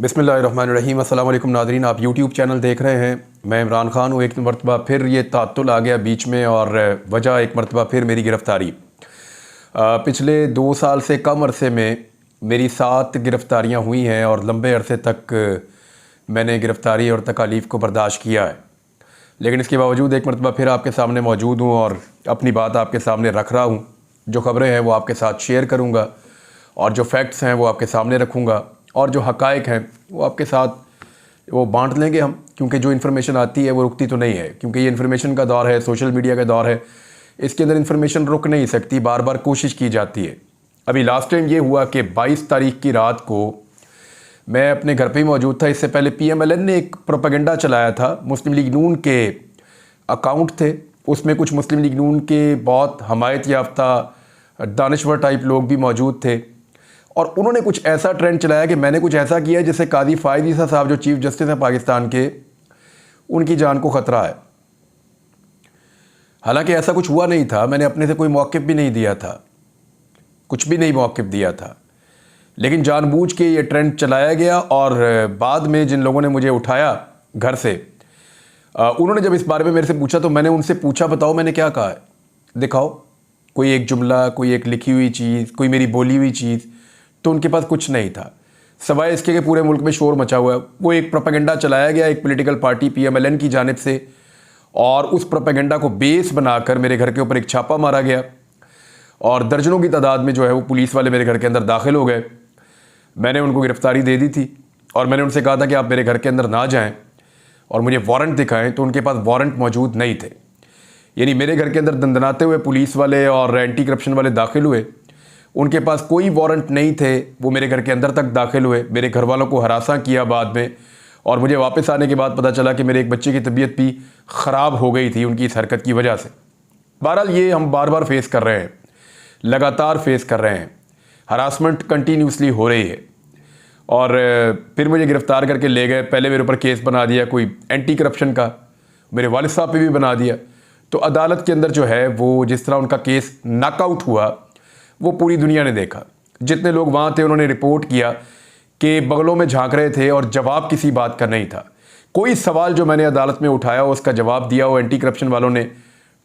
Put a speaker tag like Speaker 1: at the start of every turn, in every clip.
Speaker 1: बिस्मिल्लाहिर्रहमानिर्रहीम। अस्सलाम वालेकुम नाज़रीन, आप यूट्यूब चैनल देख रहे हैं। मैं इमरान ख़ान हूँ। एक मरतबा फिर ये तात्तुल आ गया बीच में और वजह एक मरतबा फिर मेरी गिरफ़्तारी। पिछले 2 साल से कम अरसे में मेरी 7 गिरफ़्तारियाँ हुई हैं और लंबे अरसे तक मैंने गिरफ़्तारी और तकालीफ़ को बर्दाश्त किया है। लेकिन इसके बावजूद एक मरतबा फिर आपके सामने मौजूद हूँ और अपनी बात आपके सामने रख रहा हूँ। जो ख़बरें हैं वो आपके साथ शेयर करूँगा और जो फैक्ट्स हैं वो आपके सामने रखूँगा और जो हक़ाइक़ हैं वो आपके साथ वो बांट लेंगे हम, क्योंकि जो इन्फॉर्मेशन आती है वो रुकती तो नहीं है। क्योंकि ये इन्फॉर्मेशन का दौर है, सोशल मीडिया का दौर है, इसके अंदर इन्फॉर्मेशन रुक नहीं सकती, बार बार कोशिश की जाती है। अभी लास्ट टाइम ये हुआ कि 22 तारीख की रात को मैं अपने घर पे ही मौजूद था। इससे पहले PMLN ने एक प्रोपेगेंडा चलाया था। मुस्लिम लीग नून के अकाउंट थे, उसमें कुछ मुस्लिम लीग नून के बहुत हमायत याफ्ता दानिश्वर टाइप लोग भी मौजूद थे और उन्होंने कुछ ऐसा ट्रेंड चलाया कि मैंने कुछ ऐसा किया है जिससे कादी फ़ायद ईसा साहब जो चीफ़ जस्टिस हैं पाकिस्तान के, उनकी जान को ख़तरा है। हालांकि ऐसा कुछ हुआ नहीं था, मैंने अपने से कोई मौक़िफ़ भी नहीं दिया था, कुछ भी नहीं मौक़िफ़ दिया था, लेकिन जानबूझ के ये ट्रेंड चलाया गया। और बाद में जिन लोगों ने मुझे उठाया घर से, उन्होंने जब इस बारे में मेरे से पूछा तो मैंने उनसे पूछा, बताओ मैंने क्या कहा है, दिखाओ कोई एक जुमला, कोई एक लिखी हुई चीज़, कोई मेरी बोली हुई चीज़। तो उनके पास कुछ नहीं था सवाए इसके कि पूरे मुल्क में शोर मचा हुआ है। वो एक प्रोपेगेंडा चलाया गया एक पॉलिटिकल पार्टी PMLN की जानिब से और उस प्रोपेगेंडा को बेस बनाकर मेरे घर के ऊपर एक छापा मारा गया और दर्जनों की तादाद में जो है वो पुलिस वाले मेरे घर के अंदर दाखिल हो गए। मैंने उनको गिरफ़्तारी दे दी थी और मैंने उनसे कहा था कि आप मेरे घर के अंदर ना जाएँ और मुझे वारंट दिखाएँ, तो उनके पास वारंट मौजूद नहीं थे। यानी मेरे घर के अंदर दंदनाते हुए पुलिस वाले और एंटी करप्शन वाले दाखिल हुए, उनके पास कोई वारंट नहीं थे, वो मेरे घर के अंदर तक दाखिल हुए, मेरे घर वालों को हरासा किया बाद में। और मुझे वापस आने के बाद पता चला कि मेरे एक बच्चे की तबीयत भी ख़राब हो गई थी उनकी इस हरकत की वजह से। बहरहाल ये हम बार बार फेस कर रहे हैं, लगातार फेस कर रहे हैं, हरासमेंट कंटिन्यूसली हो रही है। और फिर मुझे गिरफ़्तार करके ले गए। पहले मेरे ऊपर केस बना दिया कोई एंटी करप्शन का, मेरे वालिद साहब पे भी बना दिया। तो अदालत के अंदर जो है वो जिस तरह उनका केस नॉकआउट हुआ वो पूरी दुनिया ने देखा। जितने लोग वहाँ थे उन्होंने रिपोर्ट किया कि बगलों में झांक रहे थे और जवाब किसी बात का नहीं था। कोई सवाल जो मैंने अदालत में उठाया उसका जवाब दिया वो एंटी करप्शन वालों ने,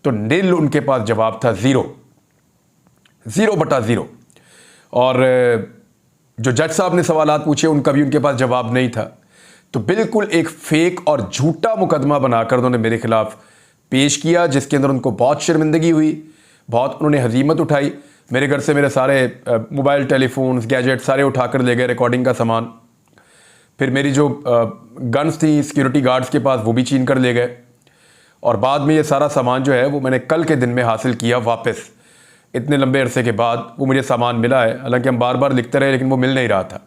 Speaker 1: तो नील उनके पास जवाब था, ज़ीरो बटा ज़ीरो। और जो जज साहब ने सवालात पूछे उनका भी उनके पास जवाब नहीं था। तो बिल्कुल एक फेक और झूठा मुकदमा बनाकर उन्होंने मेरे खिलाफ पेश किया, जिसके अंदर उनको बहुत शर्मिंदगी हुई, बहुत उन्होंने हजीमत उठाई। मेरे घर से मेरे सारे मोबाइल टेलीफोन्स गैजेट सारे उठाकर ले गए, रिकॉर्डिंग का सामान। फिर मेरी जो गन्स थी सिक्योरिटी गार्ड्स के पास वो भी छीन कर ले गए। और बाद में ये सारा सामान जो है वो मैंने कल के दिन में हासिल किया वापस। इतने लंबे अरसे के बाद वो मुझे सामान मिला है, हालांकि हम बार बार लिखते रहे लेकिन वो मिल नहीं रहा था।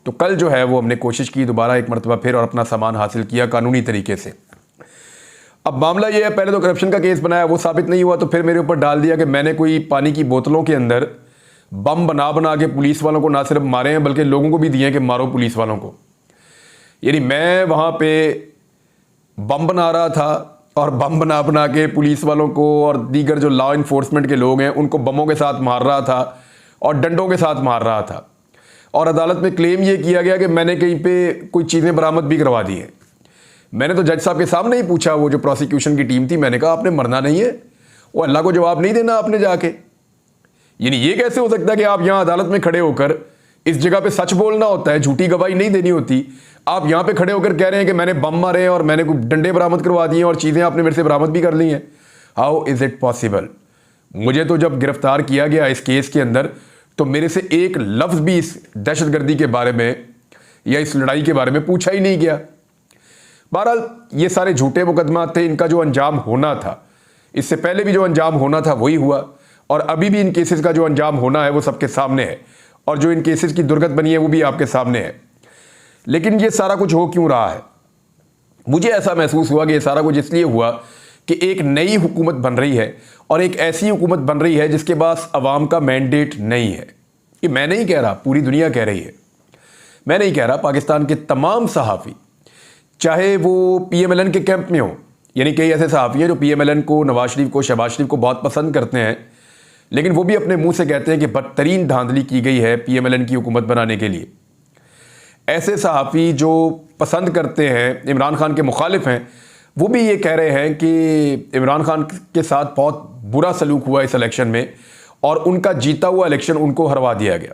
Speaker 1: तो कल जो है वो हमने कोशिश की दोबारा एक मरतबा फिर और अपना सामान हासिल किया कानूनी तरीके से। अब मामला ये है, पहले तो करप्शन का केस बनाया, वो साबित नहीं हुआ, तो फिर मेरे ऊपर डाल दिया कि मैंने कोई पानी की बोतलों के अंदर बम बना बना के पुलिस वालों को ना सिर्फ मारे हैं बल्कि लोगों को भी दिए हैं कि मारो पुलिस वालों को। यानी मैं वहाँ पे बम बना रहा था और बम बना बना के पुलिस वालों को और दीगर जो लॉ इन्फोर्समेंट के लोग हैं उनको बमों के साथ मार रहा था और डंडों के साथ मार रहा था। और अदालत में क्लेम ये किया गया कि मैंने कहीं पे कोई चीज़ें बरामद भी करवा दी हैं। मैंने तो जज साहब के सामने ही पूछा, वो जो प्रोसिक्यूशन की टीम थी, मैंने कहा आपने मरना नहीं है, वो अल्लाह को जवाब नहीं देना आपने जाके। यानी ये कैसे हो सकता है कि आप यहाँ अदालत में खड़े होकर इस जगह पे सच बोलना होता है, झूठी गवाही नहीं देनी होती। आप यहाँ पे खड़े होकर कह रहे हैं कि मैंने बम मारे हैं और मैंने कुछ डंडे बरामद करवा दिए और चीज़ें आपने मेरे से बरामद भी कर ली हैं। How is it possible? मुझे तो जब गिरफ्तार किया गया इस केस के अंदर तो मेरे से एक लफ्ज़ भी इस दहशतगर्दी के बारे में या इस लड़ाई के बारे में पूछा ही नहीं गया। बहरहाल ये सारे झूठे मुकदमा थे, इनका जो अंजाम होना था, इससे पहले भी जो अंजाम होना था वही हुआ और अभी भी इन केसेस का जो अंजाम होना है वो सबके सामने है और जो इन केसेस की दुर्गत बनी है वो भी आपके सामने है। लेकिन ये सारा कुछ हो क्यों रहा है? मुझे ऐसा महसूस हुआ कि ये सारा कुछ इसलिए हुआ कि एक नई हुकूमत बन रही है और एक ऐसी हुकूमत बन रही है जिसके पास अवाम का मैंडेट नहीं है। ये मैं नहीं कह रहा, पूरी दुनिया कह रही है। मैं नहीं कह रहा, पाकिस्तान के तमाम सहाफ़ी, चाहे वो PMLN के कैंप में हो, यानी कई ऐसे सहाफ़ी हैं जो PMLN को, नवाज शरीफ को, शहबाज शरीफ को बहुत पसंद करते हैं, लेकिन वो भी अपने मुंह से कहते हैं कि बदतरीन धांधली की गई है PMLN की हुकूमत बनाने के लिए। ऐसे सहाफ़ी जो पसंद करते हैं, इमरान खान के मुखालिफ हैं, वो भी ये कह रहे हैं कि इमरान खान के साथ बहुत बुरा सलूक हुआ इस इलेक्शन में और उनका जीता हुआ इलेक्शन उनको हरवा दिया गया।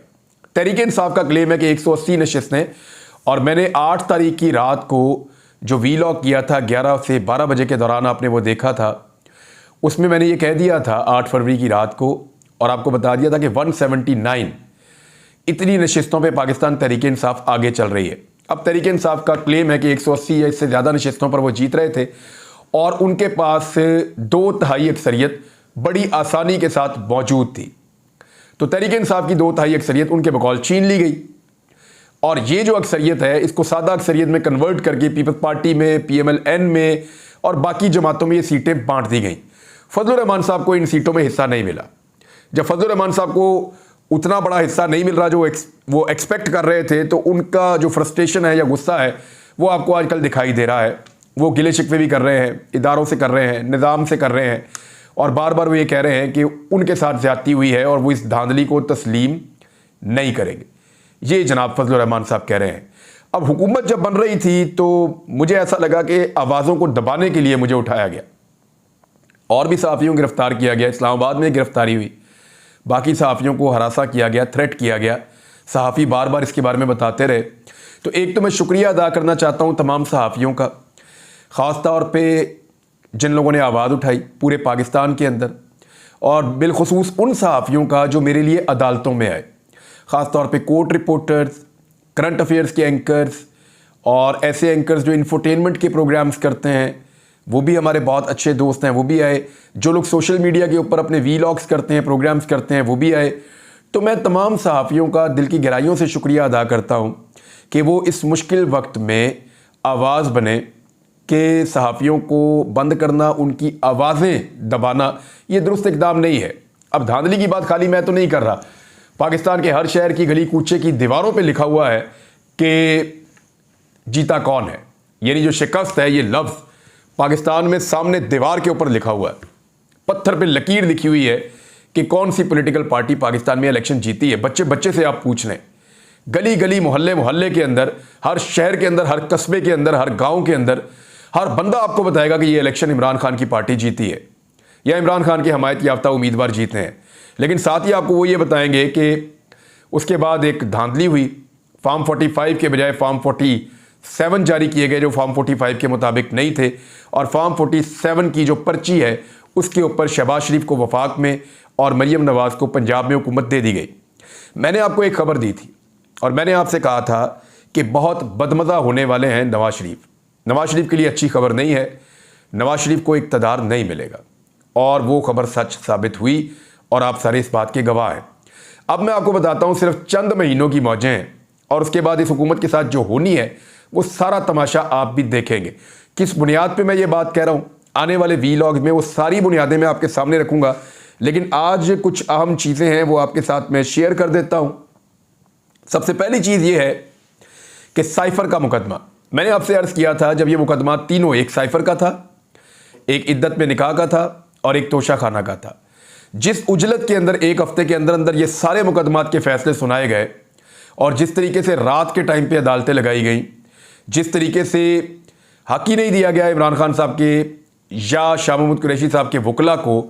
Speaker 1: तहरीक इंसाफ का क्लेम है कि 180 नशिस्तें, और मैंने 8 तारीख की रात को जो वीलॉग किया था 11 से 12 बजे के दौरान आपने वो देखा था, उसमें मैंने ये कह दिया था 8 फरवरी की रात को, और आपको बता दिया था कि 179 इतनी नशिस्तों पे पाकिस्तान तहरीक इंसाफ आगे चल रही है। अब तहरीक इंसाफ का क्लेम है कि 180 या इससे ज़्यादा नशिस्तों पर वो जीत रहे थे और उनके पास 2/3 अक्सरियत बड़ी आसानी के साथ मौजूद थी। तो तहरीक इंसाफ की 2/3 अक्सरियत उनके बकौल छीन ली गई, और ये जो अक्सरियत है इसको सादा अक्सरियत में कन्वर्ट करके पीपल्स पार्टी में, PMLN में और बाकी जमातों में ये सीटें बांट दी गई। फजलुर रहमान साहब को इन सीटों में हिस्सा नहीं मिला। जब फजलुर रहमान साहब को उतना बड़ा हिस्सा नहीं मिल रहा जो वो एक्सपेक्ट कर रहे थे, तो उनका जो फ्रस्ट्रेशन है या गुस्सा है वो आपको आजकल दिखाई दे रहा है। वो गिले शिकवे भी कर रहे हैं, इदारों से कर रहे हैं, निज़ाम से कर रहे हैं, और बार बार वो ये कह रहे हैं कि उनके साथ ज़्यादती हुई है और वो इस धांधली को तस्लीम नहीं करेंगे। ये जनाब फजलुर रहमान साहब कह रहे हैं। अब हुकूमत जब बन रही थी तो मुझे ऐसा लगा कि आवाज़ों को दबाने के लिए मुझे उठाया गया, और भी सहाफ़ियों को गिरफ्तार किया गया। इस्लामाबाद में गिरफ्तारी हुई, बाकी सहाफ़ियों को हरासा किया गया, थ्रेट किया गया। सहाफ़ी बार बार इसके बारे में बताते रहे। तो एक तो मैं शुक्रिया अदा करना चाहता हूँ तमाम सहाफ़ियों का, ख़ास तौर पे जिन लोगों ने आवाज़ उठाई पूरे पाकिस्तान के अंदर, और बिलखुसूस उन सहाफ़ियों का जो मेरे लिए अदालतों में आए, ख़ास तौर पे कोर्ट रिपोर्टर्स, करंट अफेयर्स के एंकर्स और ऐसे एंकर्स जो इंफोटेनमेंट के प्रोग्राम्स करते हैं, वो भी हमारे बहुत अच्छे दोस्त हैं, वो भी आए। जो लोग सोशल मीडिया के ऊपर अपने वीलॉग्स करते हैं, प्रोग्राम्स करते हैं, वो भी आए। तो मैं तमाम सहाफ़ियों का दिल की गहराइयों से शुक्रिया अदा करता हूँ कि वो इस मुश्किल वक्त में आवाज़ बने, कि सहाफ़ियों को बंद करना, उनकी आवाज़ें दबाना ये दुरुस्त इक़दाम नहीं है। अब धांधली की बात खाली मैं तो नहीं कर रहा, पाकिस्तान के हर शहर की गली कूचे की दीवारों पे लिखा हुआ है कि जीता कौन है, यानी जो शिकस्त है ये लफ्ज़ पाकिस्तान में सामने दीवार के ऊपर लिखा हुआ है, पत्थर पे लकीर लिखी हुई है कि कौन सी पॉलिटिकल पार्टी पाकिस्तान में इलेक्शन जीती है। बच्चे बच्चे से आप पूछ लें, गली गली, मोहल्ले मोहल्ले के अंदर, हर शहर के अंदर, हर कस्बे के अंदर, हर गांव के अंदर हर बंदा आपको बताएगा कि ये इलेक्शन इमरान खान की पार्टी जीती है या इमरान खान के हमायत याफ्ता उम्मीदवार जीते हैं। लेकिन साथ ही आपको वो ये बताएंगे कि उसके बाद एक धांधली हुई, फॉर्म 45 के बजाय फॉर्म 47 जारी किए गए जो फॉर्म 45 के मुताबिक नहीं थे, और फॉर्म 47 की जो पर्ची है उसके ऊपर शहबाज शरीफ को वफाक में और मरियम नवाज़ को पंजाब में हुकूमत दे दी गई। मैंने आपको एक खबर दी थी और मैंने आपसे कहा था कि बहुत बदमज़ा होने वाले हैं नवाज़ शरीफ। नवाज़ शरीफ के लिए अच्छी खबर नहीं है, नवाज़ शरीफ को इक़्तिदार नहीं मिलेगा, और वो खबर सच साबित हुई और आप सारे इस बात के गवाह हैं। अब मैं आपको बताता हूँ, सिर्फ चंद महीनों की मौजें हैं और उसके बाद इस हुकूमत के साथ जो होनी है वो सारा तमाशा आप भी देखेंगे। किस बुनियाद पे मैं ये बात कह रहा हूँ, आने वाले वीलॉग्स में वो सारी बुनियादें मैं आपके सामने रखूँगा, लेकिन आज कुछ अहम चीज़ें हैं वो आपके साथ मैं शेयर कर देता हूँ। सबसे पहली चीज़ ये है कि साइफर का मुकदमा, मैंने आपसे अर्ज़ किया था जब ये मुकदमा तीनों, एक साइफर का था, एक इद्दत में निकाह का था और एक तोशा खाना का था, जिस उजलत के अंदर एक हफ्ते के अंदर अंदर ये सारे मुकदमात के फैसले सुनाए गए और जिस तरीके से रात के टाइम पे अदालतें लगाई गई, जिस तरीके से हक ही नहीं दिया गया इमरान खान साहब के या शाह महमूद कुरैशी साहब के वकला को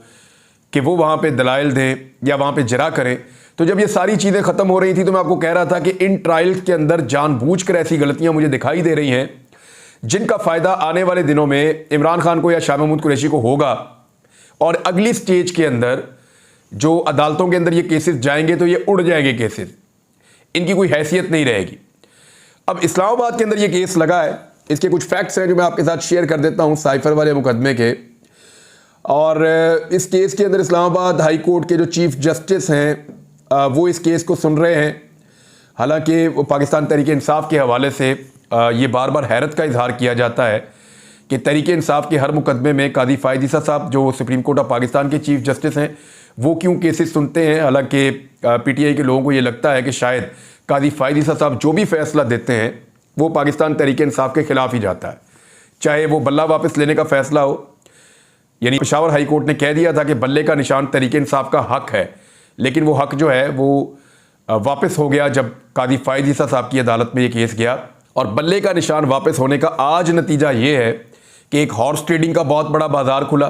Speaker 1: कि वो वहाँ पे दलाइल दें या वहाँ पे जरा करें। तो जब ये सारी चीज़ें ख़त्म हो रही थी तो मैं आपको कह रहा था कि इन ट्रायल्स के अंदर जानबूझकर ऐसी गलतियाँ मुझे दिखाई दे रही हैं जिनका फ़ायदा आने वाले दिनों में इमरान खान को या शाह महमूद कुरैशी को होगा, और अगली स्टेज के अंदर जो अदालतों के अंदर ये केसेस जाएंगे तो ये उड़ जाएंगे केसेस, इनकी कोई हैसियत नहीं रहेगी। अब इस्लामाबाद के अंदर ये केस लगा है, इसके कुछ फैक्ट्स हैं जो मैं आपके साथ शेयर कर देता हूँ साइफर वाले मुकदमे के। और इस केस के अंदर इस्लामाबाद हाई कोर्ट के जो चीफ जस्टिस हैं वो इस केस को सुन रहे हैं। हालांकि पाकिस्तान तहरीक इंसाफ के हवाले से ये बार बार हैरत का इजहार किया जाता है कि तहरीक इंसाफ के हर मुकदमे में कादी फ़ायद ईसा साहब जो सुप्रीम कोर्ट ऑफ पाकिस्तान के चीफ जस्टिस हैं वो क्यों केसेस सुनते हैं। हालांकि PTI के लोगों को ये लगता है कि शायद कादी फ़ायद ईसा साहब जो भी फैसला देते हैं वो पाकिस्तान तहरीक इंसाफ के ख़िलाफ़ ही जाता है, चाहे वो बल्ला वापस लेने का फ़ैसला हो, यानी पेशावर हाई कोर्ट ने कह दिया था कि बल्ले का निशान तहरीक इंसाफ का हक है, लेकिन वो हक जो है वो वापस हो गया जब कादी फ़ायज़ ईसा साहब की अदालत में ये केस गया, और बल्ले का निशान वापस होने का आज नतीजा ये है कि एक हॉर्स ट्रेडिंग का बहुत बड़ा बाजार खुला।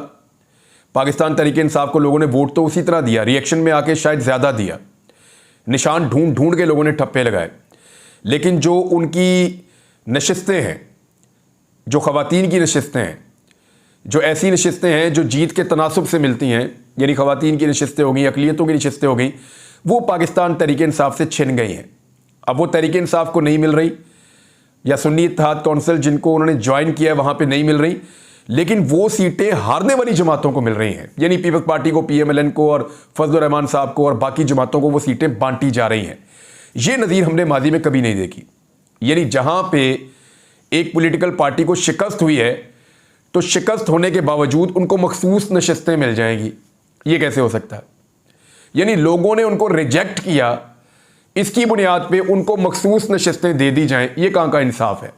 Speaker 1: पाकिस्तान तहरीक इंसाफ को लोगों ने वोट तो उसी तरह दिया, रिएक्शन में आके शायद ज़्यादा दिया, निशान ढूंढ ढूंढ के लोगों ने ठप्पे लगाए, लेकिन जो उनकी नशिस्तें हैं, जो ख़वातीन की नशिस्तें हैं, जो ऐसी नशिस्तें हैं जो जीत के तनासुब से मिलती हैं, यानी ख़वातीन की नशिस्तें हो गई, अक़लियतों की नशिस्तें हो गई, वो पाकिस्तान तहरीक इंसाफ से छिन गई हैं। अब वो तहरीक इंसाफ को नहीं मिल रही, या सुन्नी इत्तेहाद कौंसिल जिनको उन्होंने ज्वाइन किया है वहाँ पे नहीं मिल रही, लेकिन वो सीटें हारने वाली जमातों को मिल रही हैं, यानी पीपल्स पार्टी को, PMLN को और फजलुर रहमान साहब को और बाकी जमातों को वो सीटें बांटी जा रही हैं। ये नज़ीर हमने माजी में कभी नहीं देखी। यानी जहाँ पे एक पॉलिटिकल पार्टी को शिकस्त हुई है तो शिकस्त होने के बावजूद उनको मखसूस नशिस्तें मिल जाएंगी, ये कैसे हो सकता है? यानी लोगों ने उनको रिजेक्ट किया, इसकी बुनियाद पे उनको मखसूस नशिस्तें दे दी जाएं, ये कहाँ का इंसाफ है?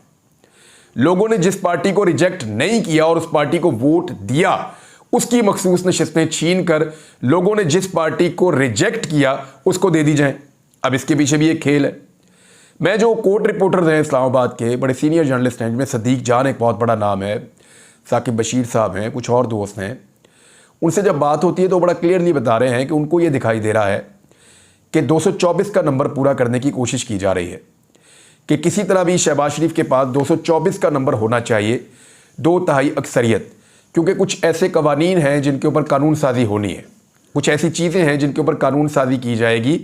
Speaker 1: लोगों ने जिस पार्टी को रिजेक्ट नहीं किया और उस पार्टी को वोट दिया, उसकी मखसूस नशिस्तें छीन कर लोगों ने जिस पार्टी को रिजेक्ट किया उसको दे दी जाएं। अब इसके पीछे भी एक खेल है। मैं जो कोर्ट रिपोर्टर्स हैं इस्लामाबाद के, बड़े सीनियर जर्नलिस्ट हैं, जिनमें सदीक जान एक बहुत बड़ा नाम है, साकिब बशीर साहब हैं, कुछ और दोस्त हैं, उनसे जब बात होती है तो बड़ा क्लियरली बता रहे हैं कि उनको ये दिखाई दे रहा है कि 224 का नंबर पूरा करने की कोशिश की जा रही है, कि किसी तरह भी शहबाज शरीफ के पास 224 का नंबर होना चाहिए, 2/3 अक्सरियत, क्योंकि कुछ ऐसे कवानीन हैं जिनके ऊपर कानून साजी होनी है, कुछ ऐसी चीज़ें हैं जिनके ऊपर कानून साजी की जाएगी,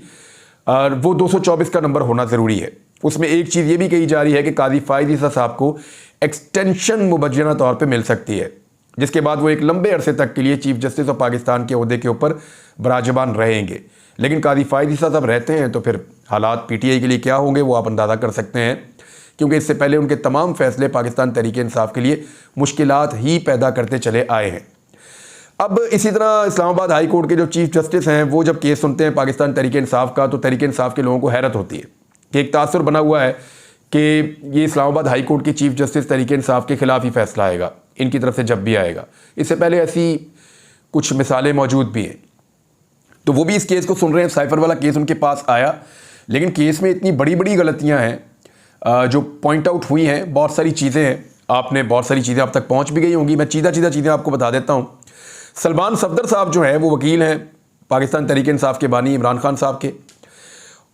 Speaker 1: और वो 224 का नंबर होना ज़रूरी है। उसमें एक चीज़ ये भी कही जा रही है कि कादी फ़ायज़ ईसा साहब को एक्सटेंशन मुबज्जना तौर पे मिल सकती है, जिसके बाद वो एक लंबे अरसे तक के लिए चीफ जस्टिस ऑफ पाकिस्तान के ओहदे के ऊपर बराजबान रहेंगे। लेकिन कादी फ़ायज़ ईसा साहब रहते हैं तो फिर हालात PTI के लिए क्या होंगे वो आप अंदाज़ा कर सकते हैं, क्योंकि इससे पहले उनके तमाम फैसले पाकिस्तान तहरीक इंसाफ के लिए मुश्किलात ही पैदा करते चले आए हैं। अब इसी तरह इस्लामाबाद हाई कोर्ट के जो चीफ जस्टिस हैं, वो जब केस सुनते हैं पाकिस्तान तहरीक इंसाफ का, तो तहरीक इंसाफ के लोगों को हैरत होती है कि एक तासुर बना हुआ है कि ये इस्लामाबाद हाई कोर्ट के चीफ जस्टिस तहरीक इंसाफ के खिलाफ ही फैसला आएगा, इनकी तरफ से जब भी आएगा। इससे पहले ऐसी कुछ मिसालें मौजूद भी हैं, तो वो भी इस केस को सुन रहे हैं। साइफर वाला केस उनके पास आया, लेकिन केस में इतनी बड़ी बड़ी गलतियाँ हैं जो पॉइंट आउट हुई हैं, बहुत सारी चीज़ें हैं, आपने बहुत सारी चीज़ें आप तक पहुँच भी गई होंगी। मैं सीधा चीज़ें आपको बता देता हूँ। सलमान सफदर साहब जो हैं वो वकील हैं पाकिस्तान तहरीक इंसाफ के बानी इमरान खान साहब के,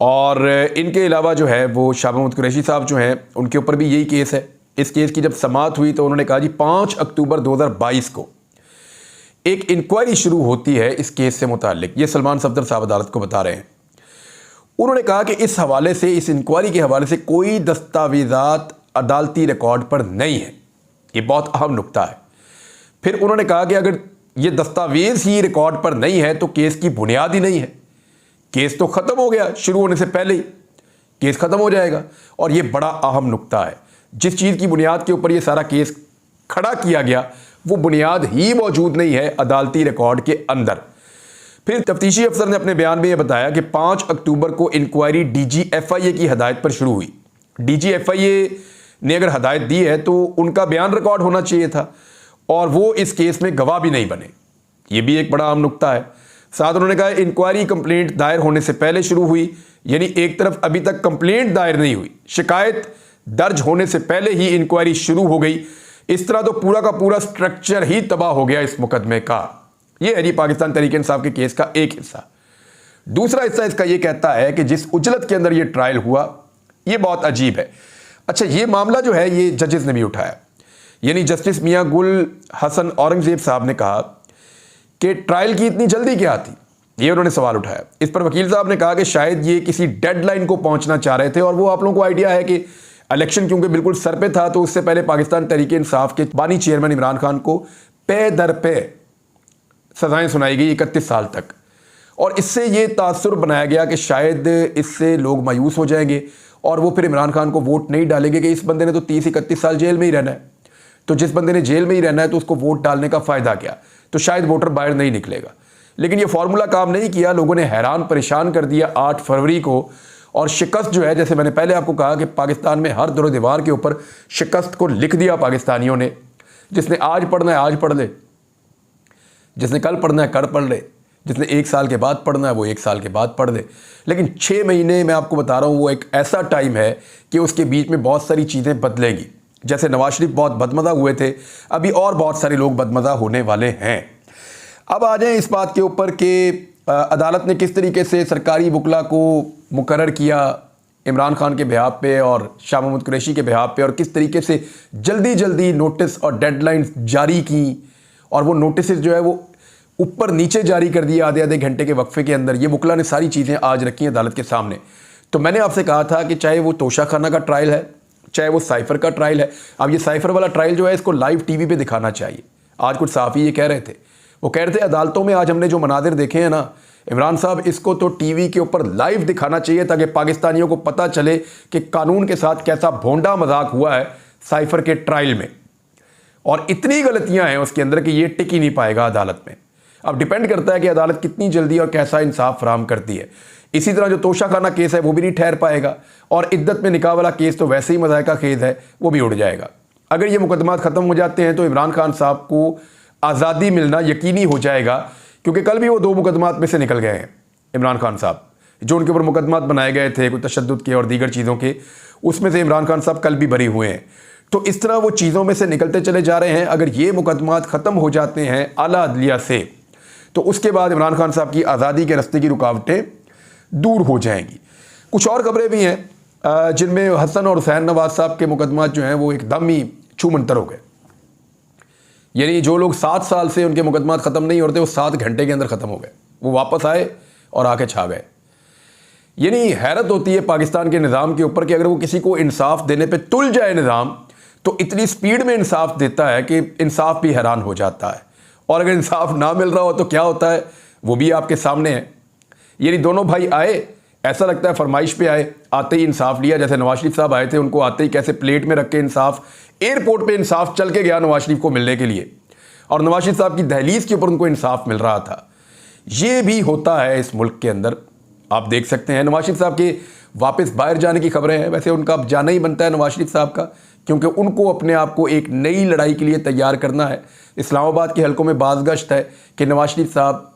Speaker 1: और इनके अलावा जो है वो शाह महमूद कुरैशी साहब जो हैं, उनके ऊपर भी यही केस है। इस केस की जब समाअत हुई तो उन्होंने कहा जी 5 अक्टूबर 2022 को एक इंक्वायरी शुरू होती है इस केस से मुताल्लिक। ये सलमान सफदर साहब अदालत को बता रहे हैं। उन्होंने कहा कि इस हवाले से, इस इंक्वायरी के हवाले से कोई दस्तावेज़ात अदालती रिकॉर्ड पर नहीं है। ये बहुत अहम नुक्ता है। फिर उन्होंने कहा कि अगर ये दस्तावेज़ ही रिकॉर्ड पर नहीं है तो केस की बुनियाद ही नहीं है, केस तो ख़त्म हो गया, शुरू होने से पहले ही केस ख़त्म हो जाएगा। और ये बड़ा अहम नुक्ता है, जिस चीज़ की बुनियाद के ऊपर ये सारा केस खड़ा किया गया वो बुनियाद ही मौजूद नहीं है अदालती रिकॉर्ड के अंदर। फिर तफ्तीशी अफसर ने अपने बयान में यह बताया कि 5 अक्टूबर को इंक्वायरी DG FIA की हदायत पर शुरू हुई। DG FIA ने अगर हदायत दी है तो उनका बयान रिकॉर्ड होना चाहिए था, और वो इस केस में गवाह भी नहीं बने। ये भी एक बड़ा अहम नुक्ता है। साथ उन्होंने कहा इंक्वायरी कंप्लेंट दायर होने से पहले शुरू हुई, यानी एक तरफ अभी तक कंप्लेंट दायर नहीं हुई, शिकायत दर्ज होने से पहले ही इंक्वायरी शुरू हो गई। इस तरह तो पूरा का पूरा स्ट्रक्चर ही तबाह हो गया इस मुकदमे का। यह है जी पाकिस्तान तहरीक इंसाफ के केस का एक हिस्सा। दूसरा हिस्सा इसका यह कहता है कि जिस उजलत के अंदर यह ट्रायल हुआ यह बहुत अजीब है। अच्छा, ये मामला जो है ये जजेस ने भी उठाया, यानी जस्टिस मियां गुल हसन औरंगजेब साहब ने कहा कि ट्रायल की इतनी जल्दी क्या थी, ये उन्होंने सवाल उठाया। इस पर वकील साहब ने कहा कि शायद ये किसी डेडलाइन को पहुंचना चाह रहे थे, और वो आप लोगों को आइडिया है कि इलेक्शन क्योंकि बिल्कुल सर पे था, तो उससे पहले पाकिस्तान तहरीक इंसाफ के बानी चेयरमैन इमरान खान को पे दर पे सजाएं सुनाई गई 31 साल तक, और इससे ये तासुर बनाया गया कि शायद इससे लोग मायूस हो जाएंगे और वो फिर इमरान खान को वोट नहीं डालेंगे कि इस बंदे ने तो 30-31 साल जेल में ही रहना है, तो जिस बंदे ने जेल में ही रहना है तो उसको वोट डालने का फ़ायदा क्या, तो शायद वोटर बाहर नहीं निकलेगा। लेकिन ये फार्मूला काम नहीं किया, लोगों ने हैरान परेशान कर दिया 8 फरवरी को। और शिकस्त जो है, जैसे मैंने पहले आपको कहा कि पाकिस्तान में हर दरो दीवार के ऊपर शिकस्त को लिख दिया पाकिस्तानियों ने। जिसने आज पढ़ना है आज पढ़ ले, जिसने कल पढ़ना है कल पढ़ ले, जिसने 1 साल के बाद पढ़ना है वो 1 साल के बाद पढ़ दे। लेकिन 6 महीने मैं आपको बता रहा हूँ वो एक ऐसा टाइम है कि उसके बीच में बहुत सारी चीज़ें बदलेंगी। जैसे नवाज शरीफ बहुत बदमज़ा हुए थे, अभी और बहुत सारे लोग बदमज़ा होने वाले हैं। अब आ जाएं इस बात के ऊपर कि अदालत ने किस तरीके से सरकारी वकला को मुकर्रर किया इमरान खान के बिहाफ पे और शाह महमूद कुरैशी के बिहाफ पे, और किस तरीके से जल्दी जल्दी नोटिस और डेडलाइंस जारी की, और वो नोटिस जो है वो ऊपर नीचे जारी कर दिया आधे आधे घंटे के वक्फे के अंदर। ये वकला ने सारी चीज़ें आज रखी हैं अदालत के सामने। तो मैंने आपसे कहा था कि चाहे वो तोशा खाना का ट्रायल है, चाहे वो साइफर का ट्रायल है, अब ये साइफर वाला ट्रायल जो है इसको लाइव टीवी पे दिखाना चाहिए। आज कुछ साफ़ी ये कह रहे थे, वो कह रहे थे अदालतों में आज हमने जो मनाजिर देखे हैं ना इमरान साहब, इसको तो टीवी के ऊपर लाइव दिखाना चाहिए ताकि पाकिस्तानियों को पता चले कि कानून के साथ कैसा भोंडा मजाक हुआ है साइफर के ट्रायल में, और इतनी गलतियां हैं उसके अंदर कि ये टिक ही नहीं पाएगा अदालत में। अब डिपेंड करता है कि अदालत कितनी जल्दी और कैसा इंसाफ फराहम करती है। इसी तरह जो तोशा खाना केस है वो भी नहीं ठहर पाएगा, और इद्दत में निकाह वाला केस तो वैसे ही मज़ायका खेज है, वो भी उड़ जाएगा। अगर ये मुकदमात ख़त्म हो जाते हैं तो इमरान खान साहब को आज़ादी मिलना यकीनी हो जाएगा, क्योंकि कल भी वो 2 मुकदमात में से निकल गए हैं इमरान खान साहब, जो उनके ऊपर मुकदमात बनाए गए थे कोई तशद्दुद के और दीगर चीज़ों के, उसमें से इमरान खान साहब कल भी बरी हुए हैं। तो इस तरह वो चीज़ों में से निकलते चले जा रहे हैं। अगर ये मुकदमात ख़त्म हो जाते हैं आला अदलिया से तो उसके बाद इमरान खान साहब की आज़ादी के रास्ते की रुकावटें दूर हो जाएंगी। कुछ और खबरें भी हैं जिनमें हसन और हुसैन नवाज साहब के मुकदमात जो हैं वो एकदम ही छूमंतर हो गए। यानी जो लोग 7 साल से उनके मुकदमात ख़त्म नहीं होते वो 7 घंटे के अंदर ख़त्म हो गए, वो वापस आए और आके छा गए। यानी हैरत होती है पाकिस्तान के निज़ाम के ऊपर कि अगर वो किसी को इंसाफ देने पे तुल जाए निज़ाम, तो इतनी स्पीड में इंसाफ देता है कि इंसाफ भी हैरान हो जाता है। और अगर इंसाफ ना मिल रहा हो तो क्या होता है वो भी आपके सामने है। यानी दोनों भाई आए, ऐसा लगता है फरमाइश पे आए, आते ही इंसाफ लिया। जैसे नवाज शरीफ साहब आए थे, उनको आते ही कैसे प्लेट में रख के इंसाफ, एयरपोर्ट पे इंसाफ चल के गया नवाज शरीफ को मिलने के लिए, और नवाज शरीफ साहब की दहलीज के ऊपर उनको इंसाफ मिल रहा था। ये भी होता है इस मुल्क के अंदर, आप देख सकते हैं। नवाज शरीफ साहब के वापस बाहर जाने की खबरें हैं। वैसे उनका अब जाना ही बनता है नवाज शरीफ साहब का, क्योंकि उनको अपने आप को एक नई लड़ाई के लिए तैयार करना है। इस्लामाबाद के हलकों में बाज़गश्त है कि नवाज शरीफ साहब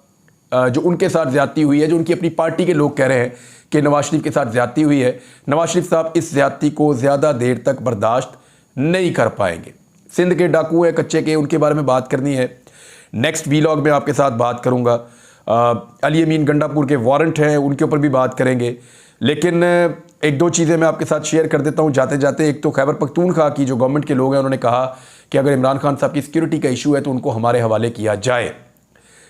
Speaker 1: जो उनके साथ ज़्यादती हुई है, जो उनकी अपनी पार्टी के लोग कह रहे हैं कि नवाज शरीफ के साथ ज़्यादती हुई है, नवाज शरीफ साहब इस ज़्यादती को ज़्यादा देर तक बर्दाश्त नहीं कर पाएंगे। सिंध के डाकू है कच्चे के, उनके बारे में बात करनी है। नेक्स्ट वीलॉग में आपके साथ बात करूँगा। अली अमीन गंडापुर के वारंट हैं, उनके ऊपर भी बात करेंगे। लेकिन 1-2 चीज़ें मैं आपके साथ शेयर कर देता हूँ जाते जाते। एक तो खैबर पख्तूनख्वा की जो गवर्नमेंट के लोग हैं उन्होंने कहा कि अगर इमरान खान साहब की सिक्योरिटी का इशू है तो उनको हमारे हवाले किया जाए।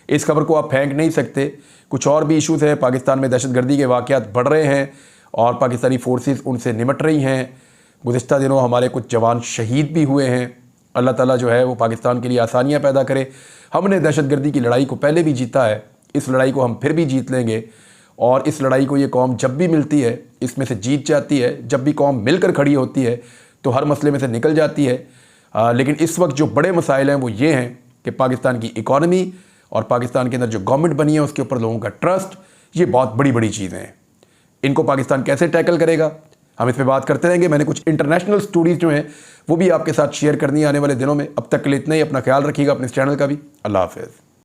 Speaker 1: इस खबर को आप फेंक नहीं सकते। कुछ और भी इशूज़ हैं, पाकिस्तान में दहशतगर्दी के वाक़यात बढ़ रहे हैं और पाकिस्तानी फोर्सेस उनसे निमट रही हैं। गुज़िश्ता दिनों हमारे कुछ जवान शहीद भी हुए हैं। अल्लाह ताला जो है वो पाकिस्तान के लिए आसानियाँ पैदा करे। हमने दहशतगर्दी की लड़ाई को पहले भी जीता है, इस लड़ाई को हम फिर भी जीत लेंगे। और इस लड़ाई को ये कौम जब भी मिलती है इसमें से जीत जाती है। जब भी कौम मिलकर खड़ी होती है तो हर मसले में से निकल जाती है। लेकिन इस वक्त जो बड़े मसाइल हैं वो ये हैं कि पाकिस्तान की इकॉनमी और पाकिस्तान के अंदर जो गवर्नमेंट बनी है उसके ऊपर लोगों का ट्रस्ट, ये बहुत बड़ी बड़ी चीज़ें हैं। इनको पाकिस्तान कैसे टैकल करेगा, हम इस पर बात करते रहेंगे। मैंने कुछ इंटरनेशनल स्टोरीज जो हैं वो भी आपके साथ शेयर करनी है आने वाले दिनों में। अब तक के लिए इतना ही। अपना ख्याल रखिएगा, अपने इस चैनल का भी। अल्लाह हाफ़िज़।